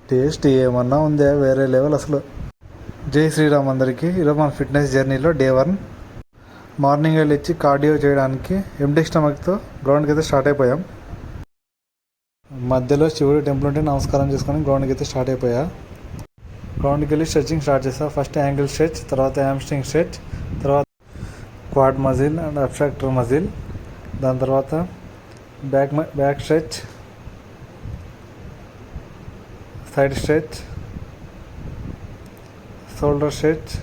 Taste ఏమన్నా ఉందా, వేరే లెవెల్ అసలు. జై శ్రీరామ్ అందరికీ. ఈరోజు మన ఫిట్నెస్ జర్నీలో డే 1. మార్నింగ్ వెళ్ళి కార్డియో చేయడానికి ఎంటీ స్టమక్తో గ్రౌండ్కి అయితే స్టార్ట్ అయిపోయాం. మధ్యలో శివుడు టెంపుల్ ఉంటే నమస్కారం చేసుకొని గ్రౌండ్కి అయితే స్టార్ట్ అయిపోయా. గ్రౌండ్కి వెళ్ళి స్ట్రెచ్చింగ్ స్టార్ట్ చేస్తా. ఫస్ట్ యాంగిల్ స్ట్రెచ్, తర్వాత హ్యామ్స్ట్రింగ్ స్ట్రెచ్, తర్వాత quad muscle and abductor muscle, దాని తర్వాత back stretch, side stretch, shoulder stretch,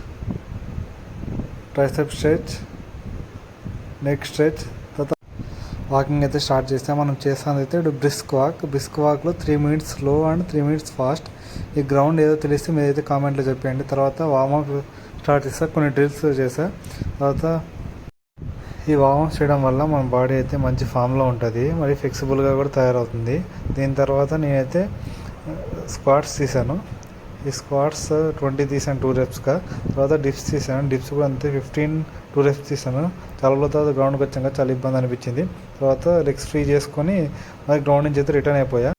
tricep stretch, neck stretch. తర్వాత వాకింగ్ అయితే స్టార్ట్ చేస్తే మనం చేస్తాను అయితే బ్రిస్క్ వాక్లో 3 minutes slow and 3 minutes fast. ఈ గ్రౌండ్ ఏదో తెలిస్తే మీరైతే కామెంట్లో చెప్పండి. తర్వాత వార్మప్ స్టార్ట్ చేస్తా, కొన్ని డ్రిల్స్ చేసా. తర్వాత ఈ వార్మప్ చేయడం వల్ల మన బాడీ అయితే మంచి ఫామ్లో ఉంటుంది, మరి ఫ్లెక్సిబుల్గా కూడా తయారవుతుంది. దీని తర్వాత నేనైతే స్క్వాట్స్ తీసాను. ఈ స్క్వాట్స్ 20 తీసాను 2 reps. తర్వాత డిప్స్ తీసాను. డిప్స్ కూడా అంతే 15 2 reps తీసాను. చాలా రోజుల తర్వాత గ్రౌండ్కి వచ్చాక చాలా ఇబ్బంది అనిపించింది. తర్వాత లెగ్స్ ఫ్రీ చేసుకొని మరి గ్రౌండ్ నుంచి అయితే రిటర్న్ అయిపోయా.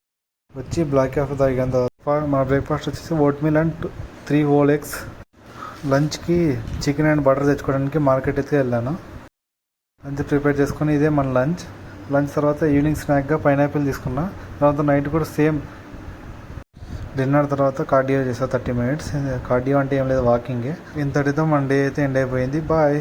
వచ్చి బ్లాక్ కాఫీ తాగిన తర్వాత మా బ్రేక్ఫాస్ట్ వచ్చేసి vote meal and 3 whole eggs. లంచ్కి చికెన్ అండ్ బటర్ తెచ్చుకోవడానికి మార్కెట్ అయితే వెళ్ళాను. లంచ్ ప్రిపేర్ చేసుకొని ఇదే మన లంచ్ తర్వాత ఈవినింగ్ స్నాక్గా పైనాపిల్ తీసుకున్నా. తర్వాత నైట్ కూడా సేమ్ డిన్నర్ తర్వాత కార్డియో చేసా 30 minutes. కార్డియో అంటే ఏం లేదు, వాకింగే. ఇంతటితో మన డే అయితే ఎండ్ అయిపోయింది. బాయ్.